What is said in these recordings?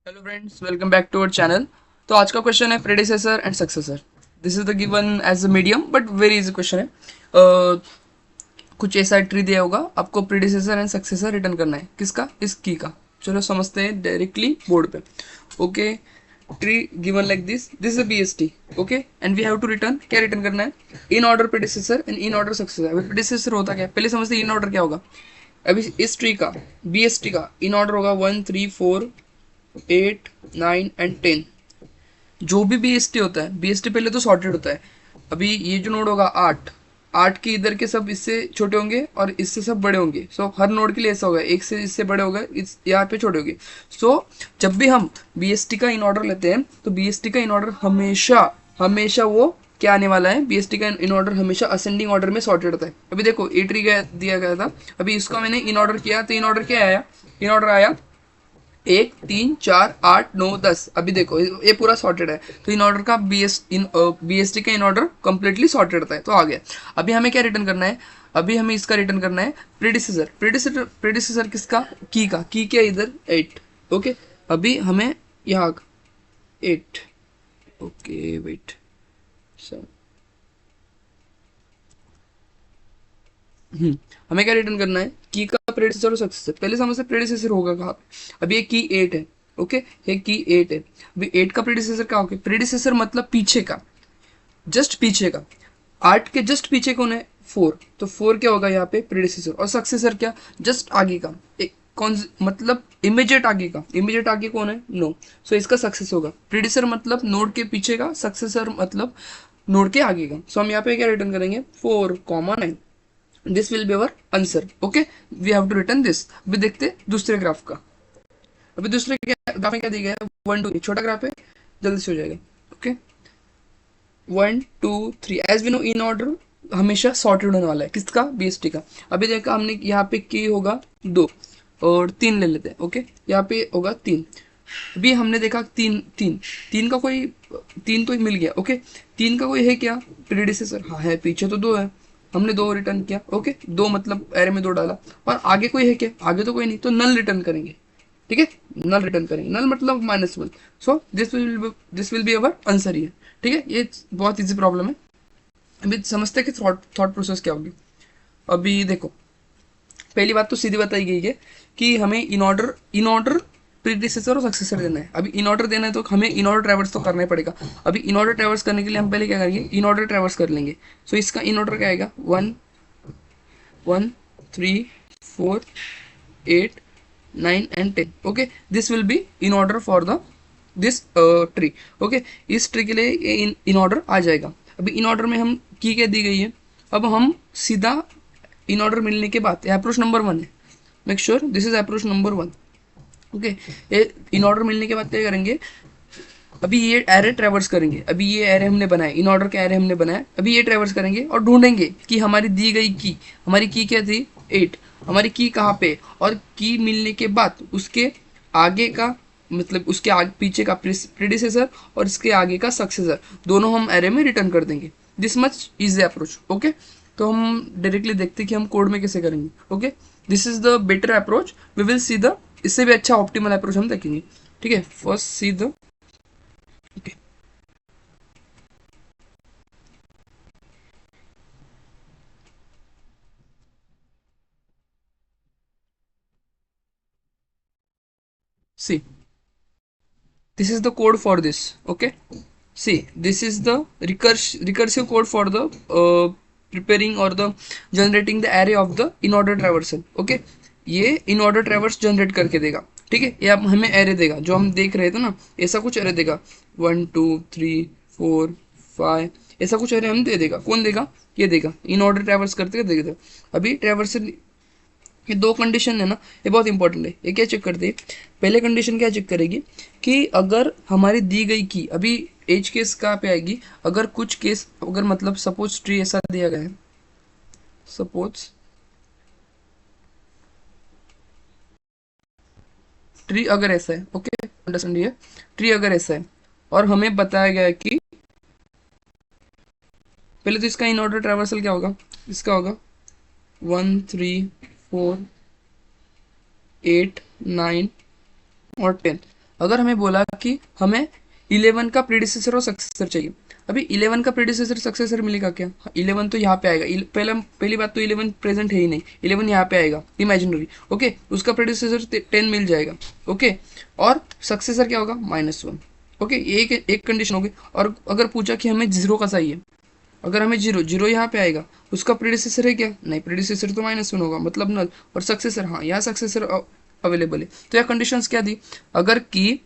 Hello friends, welcome back to our channel. तो आज का क्वेश्चन है predecessor and successor. This is the given as a medium but very easy question है। कुछ ऐसा tree दिया होगा, आपको प्रेडिसेसर एंड सक्सेसर रिटर्न करना है। किसका? इस की का। चलो समझते हैं डायरेक्टली बोर्ड पे। Okay, tree given like this is B S T. Okay, and we have to return. क्या रिटर्न करना है? In order predecessor and in order successor. अभी प्रेडिसेसर होता क्या है पहले समझते हैं। इन ऑर्डर क्या होगा? अभी इस ट्री का बी एस टी का इन ऑर्डर होगा 1 3 4 8 9 एंड 10। जो भी बीएसटी होता है, बीएसटी पहले तो सॉर्टेड होता है। अभी ये जो नोड होगा 8, 8 के इधर के सब इससे छोटे होंगे और इससे सब बड़े होंगे। सो हर नोड के लिए ऐसा होगा, एक से इससे बड़े होगा, इस यहाँ पे छोटे होंगे। सो जब भी हम बीएसटी का इन ऑर्डर लेते हैं तो बीएसटी का इन ऑर्डर हमेशा हमेशा वो क्या आने वाला है? बीएसटी का इन ऑर्डर हमेशा असेंडिंग ऑर्डर में सॉर्टेड होता है। अभी देखो ए ट्री का दिया गया था, अभी इसका मैंने इन ऑर्डर किया तो इन ऑर्डर क्या आया? इन ऑर्डर आया 1 3 4 8 9 10। अभी देखो ये पूरा सॉर्टेड है, तो इन ऑर्डर का बीएसटी का इन ऑर्डर कंप्लीटली सॉर्टेड था, तो आ गया। अभी हमें क्या रिटर्न करना है? अभी हमें इसका रिटर्न करना है प्रेडिसेसर। प्रेडिसेसर किसका? की क्या इधर 8। ओके, अभी हमें यहाँ 8। ओके वेट, हमें क्या रिटर्न करना है? की का प्रेडिसेसर और सक्सेसर। पहले समझते प्रेडिसेसर होगा कहाँ पे। अभी ये की 8 है। ओके, ये की 8 है। अभी 8 का प्रेडिसेसर क्या होगा? प्रेडिसेसर मतलब पीछे का, जस्ट पीछे का। 8 के जस्ट पीछे कौन है? 4। तो 4 क्या होगा यहाँ पे? प्रेडिसेसर। और सक्सेसर क्या? जस्ट आगे का, एक कौन मतलब इमीडिएट आगे का। इमीडिएट आगे कौन है? नो। सो इसका सक्सेस होगा। प्रेडिसर मतलब नोड के पीछे का, सक्सेसर मतलब नोड के आगे का। सो हम यहाँ पे क्या रिटर्न करेंगे? 4 9। This will be our answer. Okay, we have to return this. अभी देखते दूसरे ग्राफ का। अभी दूसरे ग्राफ में क्या दिया गया है? 1 2, छोटा ग्राफ है, जल्दी से हो जाएगा। Okay, 1 2 3 as we know in order हमेशा सॉर्टेड होने वाला है। किसका? बीएसटी का। अभी देखा हमने यहाँ पे की होगा 2 और 3 ले लेते हैं। ओके, यहाँ पे होगा 3। अभी हमने देखा 3 का कोई 3 तो मिल गया। ओके, 3 का कोई है क्या प्रीडिसेसर? हाँ है, पीछे तो 2 है। हमने 2 रिटर्न किया। ओके, 2 मतलब एरे में 2 डाला। और आगे कोई है क्या? आगे तो कोई नहीं, तो नल रिटर्न करेंगे। ठीक है, नल रिटर्न करेंगे। नल मतलब -1। सो this will be our answer ये। ठीक है, ये बहुत इजी प्रॉब्लम है। अभी समझते हैं कि थॉट प्रोसेस क्या होगी। अभी देखो, पहली बात तो सीधी बताई गई है कि हमें इन ऑर्डर प्रीडिसेसर और सक्सेसर देना है। अभी इन ऑर्डर देना है तो हमें इन ऑर्डर ट्रैवर्स तो करना ही पड़ेगा। अभी इन ऑर्डर ट्रैवर्स करने के लिए हम पहले क्या करेंगे? इन ऑर्डर ट्रैवर्स कर लेंगे। सो इसका इन ऑर्डर क्या आएगा? 1 1 3 4 8 9 and 10। Okay, this will be in order for the this tree. Okay, इस ट्री के लिए इन ऑर्डर आ जाएगा। अभी इन ऑर्डर में हम की क्या दी गई है? अब हम सीधा इन ऑर्डर मिलने के बाद अप्रोच नंबर 1 है। Make sure this is approach number 1। Okay, ये इन ऑर्डर मिलने के बाद क्या करेंगे? अभी ये एरे ट्रेवर्स करेंगे। अभी ये एरे हमने बनाए, इन ऑर्डर के एरे हमने बनाए। अभी ये ट्रेवर्स करेंगे और ढूंढेंगे कि हमारी दी गई की, हमारी की क्या थी? 8। हमारी की कहाँ पे? और की मिलने के बाद उसके आगे का मतलब उसके आगे पीछे का प्रीडिसेसर और इसके आगे का सक्सेसर दोनों हम एरे में रिटर्न कर देंगे। This much is the approach. Okay, तो हम डायरेक्टली देखते हैं कि हम कोड में कैसे करेंगे। Okay, this is the better approach. We will see the इससे भी अच्छा ऑप्टिमल अप्रोच हम देखेंगे। ठीक है, first see the okay see, this is the code for this. Okay, see, this is the recursive code for the preparing or the generating the array of the in order traversal. Okay, ये in order traverse generate करके देगा। ठीक है, ये अब हमें array देगा जो हम देख रहे थे ना, ऐसा कुछ एरे देगा। 1 2 3 4 5 ऐसा कुछ एरे हम दे देगा। कौन देगा? ये देगा, इन ऑर्डर ट्रैवर्स करते देगा। अभी ट्रैवर्सल ये 2 कंडीशन है ना, ये बहुत इंपॉर्टेंट है। ये क्या चेक करती है? पहले कंडीशन क्या चेक करेगी कि अगर हमारी दी गई की, अभी एज केस कहाँ पे आएगी? अगर कुछ केस, अगर मतलब सपोज ट्री ऐसा दिया गया है, सपोज ट्री अगर ऐसा है। ओके, अंडरस्टैंड ये ट्री अगर ऐसा है और हमें बताया गया है कि पहले तो इसका इन ऑर्डर ट्रैवर्सल क्या होगा? इसका होगा 1 3 4 8 9 और 10। अगर हमें बोला कि हमें 11 का प्रीडिसेसर और सक्सेसर चाहिए, अभी 11 का प्रीडिसेसर सक्सेसर मिलेगा क्या? 11 तो यहाँ पे आएगा, पहली बात तो 11 प्रेजेंट है ही नहीं, 11 यहाँ पे आएगा इमेजिनरी, ओके। उसका प्रीडिसेसर 10 मिल जाएगा, ओके। और सक्सेसर क्या होगा? -1, ओके। ये एक कंडीशन होगी। और अगर पूछा कि हमें 0 का चाहिए, अगर हमें 0 यहाँ पे आएगा, उसका प्रीडिसेसर है क्या? नहीं, प्रीडिसेसर तो -1 होगा, मतलब नल। और सक्सेसर, हाँ यहाँ सक्सेसर अवेलेबल है। तो यह कंडीशंस क्या दी? अगर की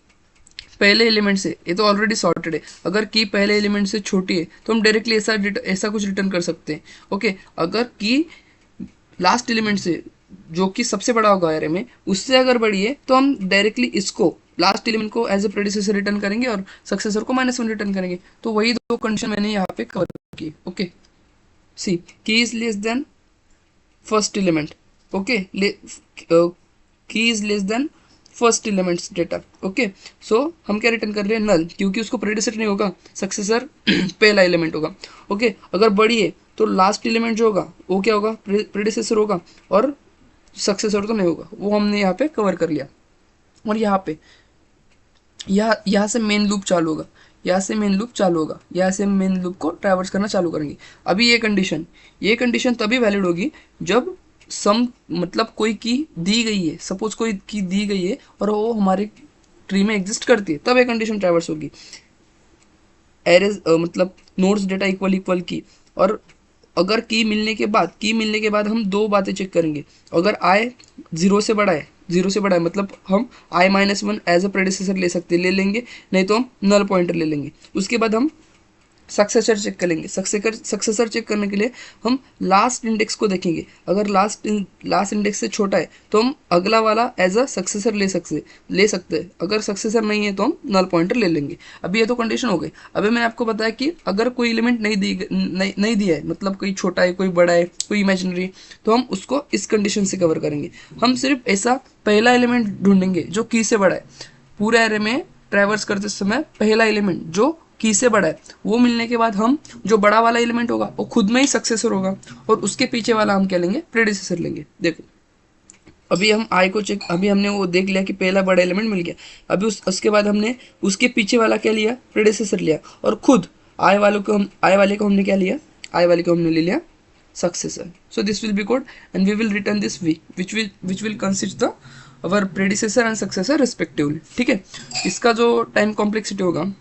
पहले एलिमेंट से, ये तो ऑलरेडी सॉर्टेड है, अगर की पहले एलिमेंट से छोटी है तो हम डायरेक्टली ऐसा कुछ रिटर्न कर सकते हैं, ओके। अगर की लास्ट एलिमेंट से, जो कि सबसे बड़ा होगा एरे में, उससे अगर बड़ी है तो हम डायरेक्टली इसको लास्ट एलिमेंट को एज ए प्रेडिसेसर रिटर्न करेंगे और सक्सेसर को -1 रिटर्न करेंगे। तो वही दो कंडीशन मैंने यहाँ पे कवर की, okay. See key is less than first element, okay. Key is less than first elements data, okay. So हम क्या रिटर्न कर रहे हैं? नल, क्योंकि उसको प्रेडिसेसर नहीं होगा, सक्सेसर पहला एलिमेंट होगा, ओके। अगर बड़ी है तो लास्ट एलिमेंट जो होगा वो क्या होगा? प्रेडिसेसर होगा, और सक्सेसर तो नहीं होगा। वो हमने यहाँ पे कवर कर लिया। और यहाँ पे यहाँ से मेन लूप चालू होगा, यहाँ से मेन लूप चालू होगा, यहाँ से मेन लूप को ट्रैवर्स करना चालू करेंगे। अभी ये कंडीशन तभी वैलिड होगी जब सम, मतलब कोई की दी गई है, सपोज कोई की दी गई है और वो हमारे ट्री में एग्जिस्ट करती है, तब ये कंडीशन ट्रैवर्स होगी। एरेज मतलब नोड्स डेटा इक्वल की। और अगर की मिलने के बाद हम दो बातें चेक करेंगे। अगर आई 0 से बड़ा है, 0 से बड़ा है मतलब हम i-1 एज अ प्रेडिसेसर ले लेंगे, नहीं तो हम नल पॉइंटर ले लेंगे। उसके बाद हम सक्सेसर चेक करेंगे। सक्सेसर चेक करने के लिए हम लास्ट इंडेक्स को देखेंगे। अगर लास्ट इंडेक्स से छोटा है तो हम अगला वाला एज अ सक्सेसर ले सकते हैं। अगर सक्सेसर नहीं है तो हम नल पॉइंटर ले लेंगे। अभी ये तो कंडीशन हो गई। अभी मैंने आपको बताया कि अगर कोई एलिमेंट नहीं दिया है, मतलब कोई छोटा है, कोई बड़ा है, कोई इमेजिनरी, तो हम उसको इस कंडीशन से कवर करेंगे। हम सिर्फ ऐसा पहला एलिमेंट ढूंढेंगे जो की से बड़ा है। पूरे एरे में ट्रैवर्स करते समय पहला एलिमेंट जो की से बड़ा है, वो मिलने के बाद हम जो बड़ा वाला एलिमेंट होगा वो खुद में ही सक्सेसर होगा, और उसके पीछे वाला हम क्या लेंगे? प्रेडिसेसर लेंगे। देखो अभी हम आई को चेक, अभी हमने वो देख लिया कि पहला बड़ा एलिमेंट मिल गया। अभी उसके बाद हमने उसके पीछे वाला क्या लिया? प्रेडिसेसर लिया। और खुद आई वाले को हमने क्या लिया? आई वाले को हमने ले लिया successor. So this will be code and we will return this we which will consist the our predecessor and successor respectively, ठीक है। इसका जो टाइम कॉम्प्लेक्सिटी होगा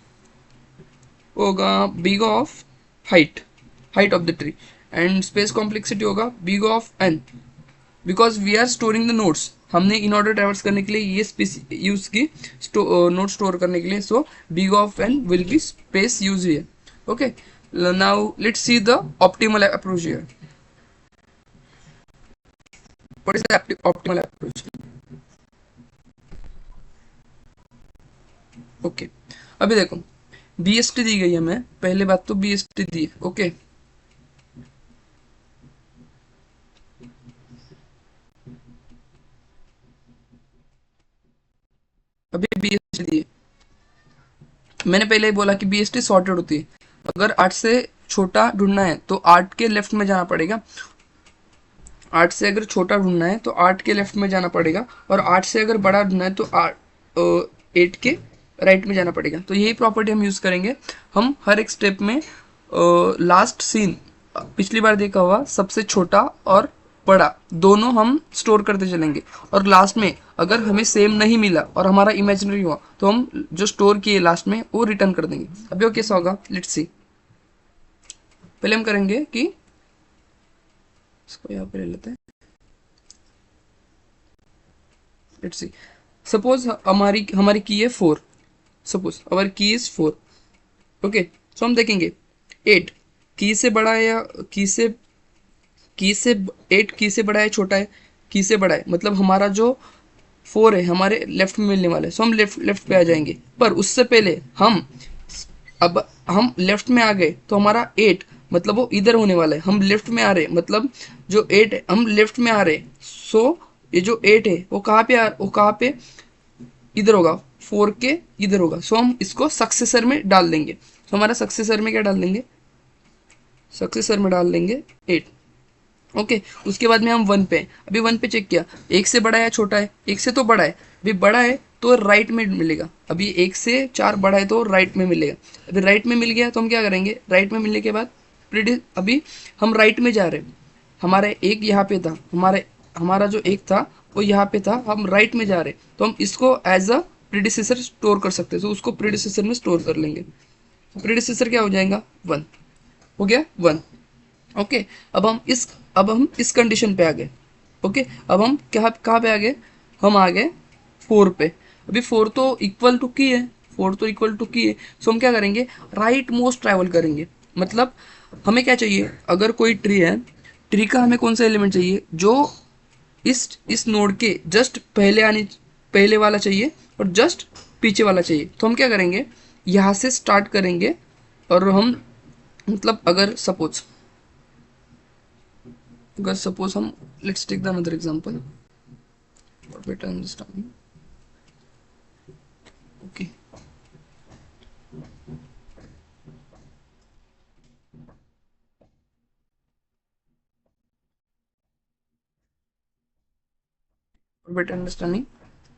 big of height of the tree, and space complexity होगा big of n, because we are storing the nodes। हमने in order traverse करने के लिए ये यूज की नोड स्टोर करने के लिए। सो big of n will be space use here, okay। now let's see the optimal approach here। what is the optimal approach? okay, अभी देखो BST दी गई है हमें। पहले बात तो BST दी है, ओके। अभी BST दी है। मैंने पहले ही बोला कि BST सॉर्टेड होती है। अगर 8 से छोटा ढूंढना है तो 8 के लेफ्ट में जाना पड़ेगा। 8 से अगर छोटा ढूंढना है तो 8 के लेफ्ट में जाना पड़ेगा, और 8 से अगर बड़ा ढूंढना है तो 8 के राइट में जाना पड़ेगा। तो यही प्रॉपर्टी हम यूज करेंगे। हम हर एक स्टेप में लास्ट सीन, पिछली बार देखा हुआ सबसे छोटा और बड़ा दोनों हम स्टोर करते चलेंगे, और लास्ट में अगर हमें सेम नहीं मिला और हमारा इमेजिनरी हुआ तो हम जो स्टोर किए लास्ट में वो रिटर्न कर देंगे। अभी वो कैसा होगा? Let's see. पहले हम करेंगे कि इसको यहाँ पे ले लेते हैं। लेट्स सी, सपोज हमारी की है 4। सपोज अवर की इज 4, ओके। सो हम देखेंगे 8 की से बड़ा है या की से 8 की से बड़ा है, छोटा है? की से बड़ा है, मतलब हमारा जो 4 है हमारे लेफ्ट में मिलने वाला है। सो हम लेफ्ट पे आ जाएंगे। पर उससे पहले अब हम लेफ्ट में आ गए तो हमारा 8 मतलब वो इधर होने वाला है। हम लेफ्ट में आ रहे, मतलब जो 8 है हम लेफ्ट में आ रहे। सो ये जो 8 है वो कहाँ पे इधर होगा, 4 के इधर होगा। सो हम इसको सक्सेसर में डाल देंगे। तो हमारा सक्सेसर में क्या डाल देंगे? सक्सेसर में डाल देंगे 8, ओके। उसके बाद में हम 1 पे, अभी 1 पे चेक किया 1 से बड़ा है या छोटा है? 1 से तो बड़ा है। अभी बड़ा है तो राइट में मिलेगा। अभी 1 से 4 बड़ा है तो राइट में मिलेगा। अभी राइट में मिल गया तो हम क्या करेंगे, राइट में मिलने के बाद अभी हम राइट में जा रहे हैं, हमारा एक यहाँ पे था, हमारा जो एक था वो यहाँ पे था, हम राइट में जा रहे हैं, तो हम इसको एज अ प्रीडिसेसर स्टोर कर सकते हैं, तो उसको प्रीडिसेसर में स्टोर कर लेंगे। प्रीडिसेसर क्या हो जाएगा, 1 हो गया, 1। ओके, अब हम इस कंडीशन पे आ गए। ओके, अब हम कहाँ पे आ गए, हम आ गए 4 पे। अभी 4 तो इक्वल टू की है, 4 तो इक्वल टू की है, सो हम क्या करेंगे, राइट मोस्ट ट्रैवल करेंगे। मतलब हमें क्या चाहिए, अगर कोई ट्री है, ट्री का हमें कौन सा एलिमेंट चाहिए, जो इस नोड के जस्ट पहले वाला चाहिए और जस्ट पीछे वाला चाहिए। तो हम क्या करेंगे, यहाँ से स्टार्ट करेंगे, और हम मतलब अगर सपोज हम let's take the another example for better understanding. Okay, for better understanding,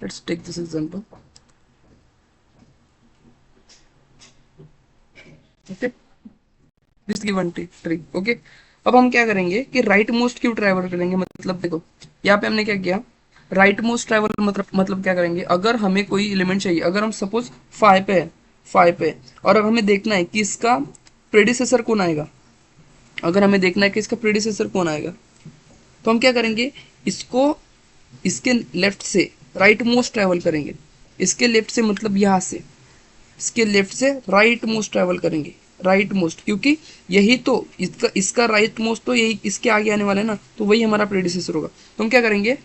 let's take this example. Okay, this given tree. Okay, अब हम क्या करेंगे कि राइट मोस्ट क्यों ट्रैवल करेंगे, मतलब देखो यहाँ पे हमने क्या किया, राइट मोस्ट ट्रैवल मतलब क्या करेंगे, अगर हमें कोई एलिमेंट चाहिए, अगर हम सपोज 5 पे है, 5 पे, और अब हमें देखना है कि इसका प्रेडिसेसर कौन आएगा, अगर हमें देखना है कि इसका प्रेडिसेसर कौन आएगा, तो हम क्या करेंगे, इसको इसके लेफ्ट से राइट मोस्ट ट्रैवल करेंगे। इसके लेफ्ट से मतलब यहाँ से, इसके लेफ्ट से राइट मोस्ट ट्रैवल करेंगे, राइट मोस्ट, क्योंकि यही तो इसका राइट मोस्ट तो यही इसके आगे आने वाला है ना, तो वही हमारा प्रेडिसेसर होगा। तो हम क्या करेंगे,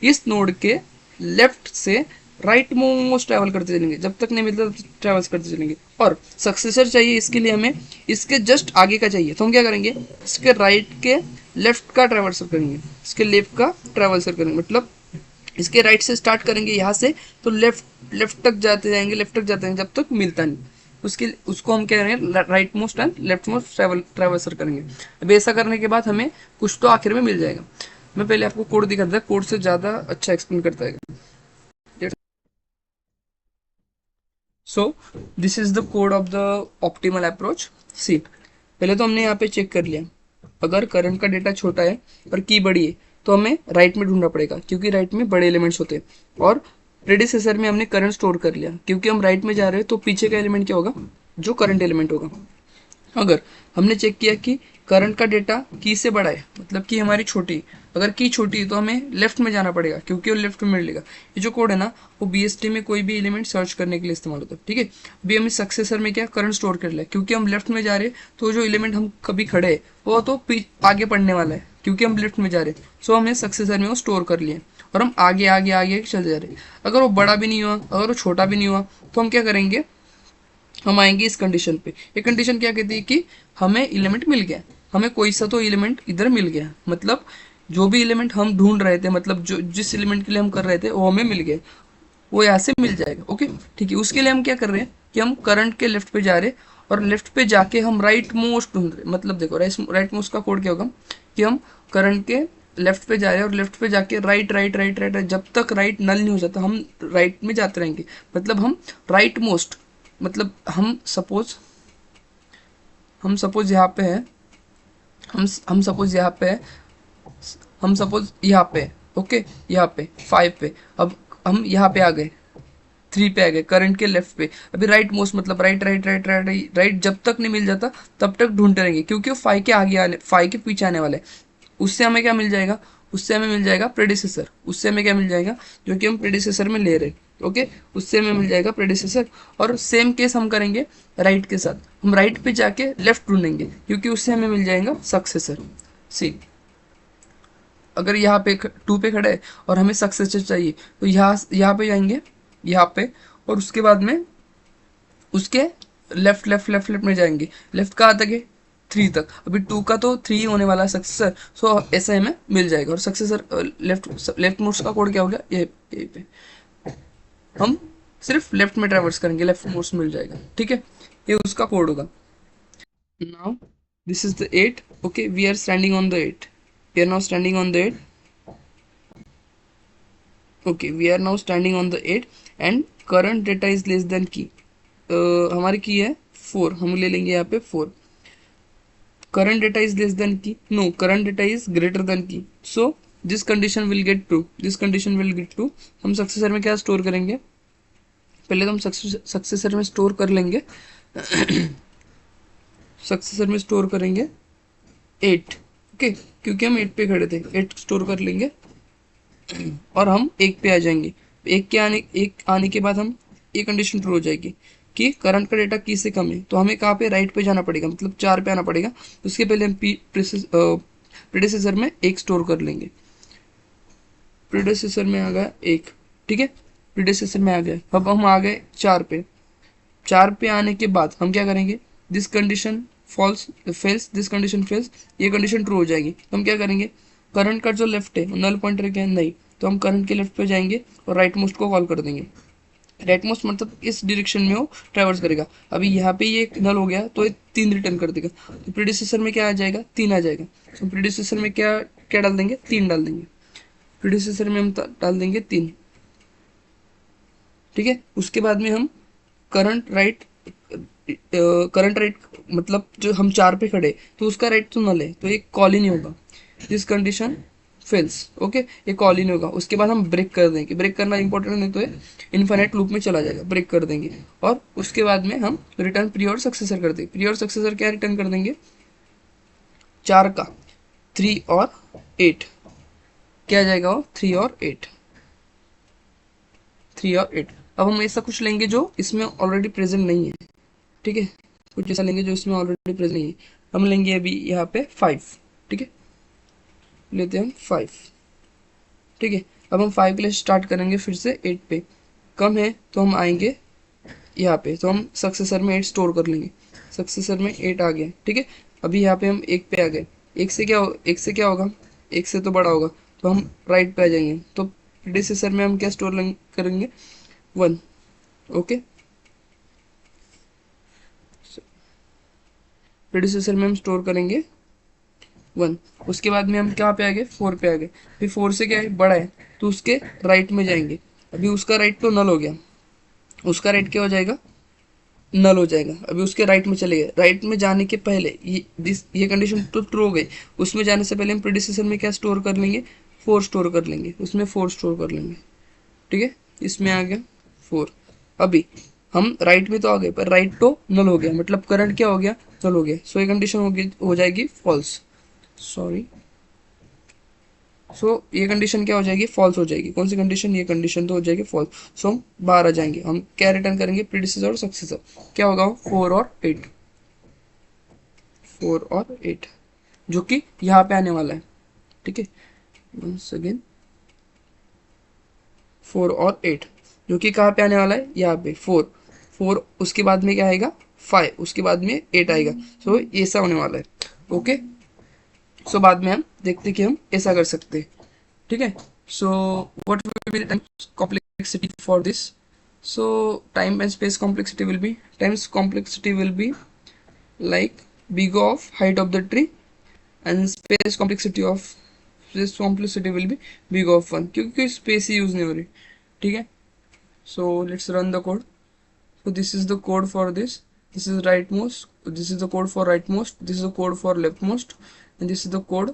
इस नोड के लेफ्ट से राइट मोस्ट ट्रैवल करते चलेंगे, जब तक नहीं मिलता तब तक ट्रैवल करते चलेंगे। और सक्सेसर चाहिए, इसके लिए हमें इसके जस्ट आगे का चाहिए, तो हम क्या करेंगे, इसके राइट के लेफ्ट का ट्रैवल्सर करेंगे, इसके लेफ्ट का ट्रैवल्सर करेंगे, मतलब इसके राइट से स्टार्ट करेंगे यहाँ से, तो लेफ्ट तक जाते जाएंगे, लेफ्ट तक जाते हैं जब तक मिलता नहीं, उसको हम क्या करेंगे, rightmost and leftmost traversal करेंगे। अब ऐसा करने के बाद हमें कुछ तो आखिर में मिल जाएगा। मैं पहले आपको कोड दिखा देता, कोड से ज़्यादा अच्छा एक्सप्लेन करता है। So this is the code of the optimal approach. See, पहले तो हमने यहाँ पे चेक कर लिया, अगर करंट का डेटा छोटा है और की बड़ी है तो हमें राइट में ढूंढना पड़ेगा, क्योंकि राइट में बड़े एलिमेंट्स होते हैं। और प्रेडिसेसर में हमने करंट स्टोर कर लिया, क्योंकि हम राइट में जा रहे हैं, तो पीछे का एलिमेंट क्या होगा, जो करंट एलिमेंट होगा। अगर हमने चेक किया कि करंट का डेटा की से बड़ा है, मतलब की हमारी छोटी, अगर की छोटी है तो हमें लेफ्ट में जाना पड़ेगा, क्योंकि वो लेफ्ट में मिलेगा। ये जो कोड है ना, वो बीएसटी में कोई भी एलिमेंट सर्च करने के लिए इस्तेमाल होता है, ठीक है। अभी हम इस सक्सेसर में क्या करंट स्टोर कर लिया, क्योंकि हम लेफ्ट में जा रहे हैं, तो जो एलिमेंट हम कभी खड़े है वो तो आगे पढ़ने वाला है, क्योंकि हम लेफ्ट में जा रहे हैं। सो हमने सक्सेसर में वो स्टोर कर लिए, और हम आगे आगे आगे चले जा रहे हैं। अगर वो बड़ा भी नहीं हुआ, अगर वो छोटा भी नहीं हुआ, तो हम क्या करेंगे, हम आएंगे इस कंडीशन पे। ये कंडीशन क्या कहती है कि हमें एलिमेंट मिल गया, हमें कोई सा तो एलिमेंट इधर मिल गया, मतलब जो भी एलिमेंट हम ढूंढ रहे थे, मतलब जो जिस एलिमेंट के लिए हम कर रहे थे वो हमें मिल गया, वो यहाँ से मिल जाएगा। ओके, ठीक है। उसके लिए हम क्या कर रहे हैं कि हम करंट के लेफ्ट पे जा रहे हैं, और लेफ्ट पे जाके हम राइट मोस्ट ढूंढ रहे हैं। मतलब देखो राइट मोस्ट का कोड क्या होगा कि हम करंट के लेफ्ट पे जा रहे हैं, और लेफ्ट पे जाके राइट राइट राइट राइट जब तक राइट नल नहीं हो जाता हम राइट में जाते रहेंगे। मतलब हम राइट मोस्ट, मतलब हम सपोज यहाँ पे है, हम सपोज यहाँ पे है, हम सपोज यहाँ पे है, ओके, यहाँ पे 5 पे, अब हम यहाँ पे आ गए, 3 पे आ गए, करंट के लेफ्ट पे। अभी राइट मोस्ट मतलब right right right right right जब तक नहीं मिल जाता तब तक ढूंढते रहेंगे, क्योंकि वो 5 के आगे आने, 5 के पीछे आने वाले। उससे हमें क्या मिल जाएगा, उससे हमें मिल जाएगा प्रेडिसेसर, उससे हमें क्या मिल जाएगा, जो कि हम प्रेडिसेसर में ले रहे हैं। ओके, उससे हमें मिल जाएगा प्रेडिसेसर। और सेम केस हम करेंगे राइट के साथ, हम राइट पे जाके लेफ्ट ढूंढेंगे, क्योंकि उससे हमें मिल जाएगा सक्सेसर। सी, अगर यहाँ पे 2 पे खड़े है और हमें सक्सेसर चाहिए, तो यहाँ पे जाएंगे, यहाँ पे, और उसके बाद में उसके लेफ्ट लेफ्ट लेफ्ट लेफ्ट में जाएंगे। लेफ्ट कहाँ तक है, 3 तक। अभी 2 का तो 3 होने वाला है सक्सेसर, सो ऐसे हमें मिल जाएगा। और सक्सेसर लेफ्ट मोस्ट का कोड क्या हो गया, ये पे हम सिर्फ लेफ्ट में ट्रैवर्स करेंगे, लेफ्ट मोस्ट मिल जाएगा, ठीक है। ये उसका कोड होगा। Now this is the 8। Okay, we are standing on the 8, we are now standing on the 8। Okay, we are now standing on the 8 and current data is less than key, हमारी की है 4, हम ले लेंगे यहाँ पे 4। current data is less than key, no, current data is greater than key, so this condition will get true, this condition will get true। हम successor में क्या स्टोर करेंगे, पहले तो हम सक्सेसर में स्टोर कर लेंगे सक्सेसर में स्टोर करेंगे 8, ओके, क्योंकि हम 8 पे खड़े थे, 8 स्टोर कर लेंगे और हम 1 पे आ जाएंगे। एक आने के बाद हम ये कंडीशन ट्रू हो जाएगी कि करंट का डेटा की से कम है, तो हमें कहाँ पे राइट पे जाना पड़ेगा, मतलब 4 पे आना पड़ेगा। उसके पहले हम प्रीडिसेसर में 1 स्टोर कर लेंगे। प्रीडिसेसर में आ गया 1, ठीक है, प्रीडिसेसर में आ गया। अब हम आ गए 4 पे। 4 पे आने के बाद हम क्या करेंगे, this condition false fails, this condition fails, ये कंडीशन ट्रू हो जाएगी। तो हम क्या करेंगे, करंट का जो लेफ्ट है नल पॉइंटर क्या है, नहीं, तो हम करंट के लेफ्ट पे जाएंगे और राइट मोस्ट को कॉल कर देंगे। राइट मोस्ट मतलब इस डायरेक्शन में वो ट्रैवर्स करेगा। अभी यहाँ पे ये नल हो गया तो ये 3 रिटर्न कर देगा, तो प्रीडिसेसर में क्या आ जाएगा, 3 आ जाएगा। तो प्रीडिसेसर में क्या क्या डाल देंगे, 3 डाल देंगे। प्रीडिसेसर में हम डाल देंगे 3, ठीक है। उसके बाद में हम करंट राइट, करंट राइट मतलब जो हम 4 पे खड़े तो उसका राइट तो नल है, तो ये कॉल ही नहीं होगा। दिस कंडीशन फेल्स, ओके, ये कॉल ही नहीं होगा। उसके बाद हम ब्रेक कर देंगे, ब्रेक करना इंपॉर्टेंट नहीं तो ये इन्फिनिट लूप में चला जाएगा, ब्रेक कर देंगे। और उसके बाद में हम रिटर्न प्री और सक्सेसर कर देंगे। प्री और सक्सेसर क्या रिटर्न कर देंगे, 4 का 3 और 8, क्या आ जाएगा वो 3 और 8, 3 और 8। अब हम ऐसा कुछ लेंगे जो इसमें ऑलरेडी प्रेजेंट नहीं है, ठीक है, कुछ ऐसा लेंगे जो इसमें ऑलरेडी प्रेजेंट नहीं है। हम लेंगे अभी यहाँ पे 5, ठीक है, लेते हैं हम 5, ठीक है। अब हम 5 के लिए स्टार्ट करेंगे फिर से 8 पे, कम है तो हम आएंगे यहाँ पे, तो हम सक्सेसर में 8 स्टोर कर लेंगे। सक्सेसर में 8 आ गया, ठीक है। अभी यहाँ पे हम 1 पे आ गए, 1 से क्या होगा, 1 से तो बड़ा होगा, तो हम राइट पे आ जाएंगे। तो प्रीडिसेसर में हम क्या स्टोर करेंगे, 1, ओके। प्रीडिसेसर में हम स्टोर करेंगे 1। उसके बाद में हम क्या पे आ गए, 4 पे आ गए। फिर 4 से क्या है, बड़ा है, तो उसके राइट में जाएंगे। अभी उसका राइट तो नल हो गया, उसका राइट क्या हो जाएगा, नल हो जाएगा। अभी उसके राइट में चले गए, राइट में जाने के पहले ये कंडीशन तो ट्रू हो गई। उसमें जाने से पहले हम प्रीडिसेसर में क्या स्टोर कर लेंगे, 4 स्टोर कर लेंगे, उसमें 4 स्टोर कर लेंगे, ठीक है। इसमें आ गया 4। अभी हम राइट में तो आ गए, पर राइट तो नल हो गया, मतलब करंट क्या हो गया, नल हो गया। सो ये कंडीशन हो जाएगी फॉल्स, सॉरी। सो ये कंडीशन क्या हो जाएगी, फॉल्स हो जाएगी। कौन सी कंडीशन, ये कंडीशन तो हो जाएगी फॉल्स। सो हम बाहर आ जाएंगे। हम क्या रिटर्न करेंगे, प्रीडिसेसर और सक्सेसर, क्या होगा 4 और 8, 4 और 8, जो कि यहाँ पे आने वाला है, ठीक है। वंस अगेन 4 और 8, जो कि कहाँ पे आने वाला है, यहाँ पे 4, 4 उसके बाद में क्या आएगा, 5, उसके बाद में 8 आएगा। सो ऐसा होने वाला है, ओके। सो बाद में हम देखते कि हम ऐसा कर सकते हैं, ठीक है। So what will be the time complexity for this, so time and space complexity will be, times complexity will be like big of height of the tree, and space complexity will be big of 1, क्योंकि space ही use नहीं हो रही, ठीक है। so let's run the code। so this is the code for this, this is rightmost, this is the code for rightmost, this is the code for leftmost, and this is the code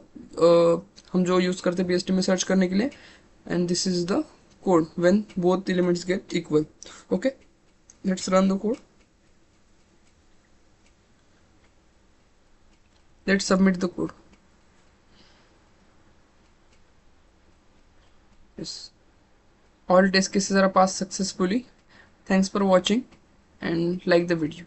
हम जो use करते हैं BST में search करने के लिए, and this is the code when both elements get equal, okay। let's run the code, let's submit the code। yes, all test cases are passed successfully। thanks for watching and like the video।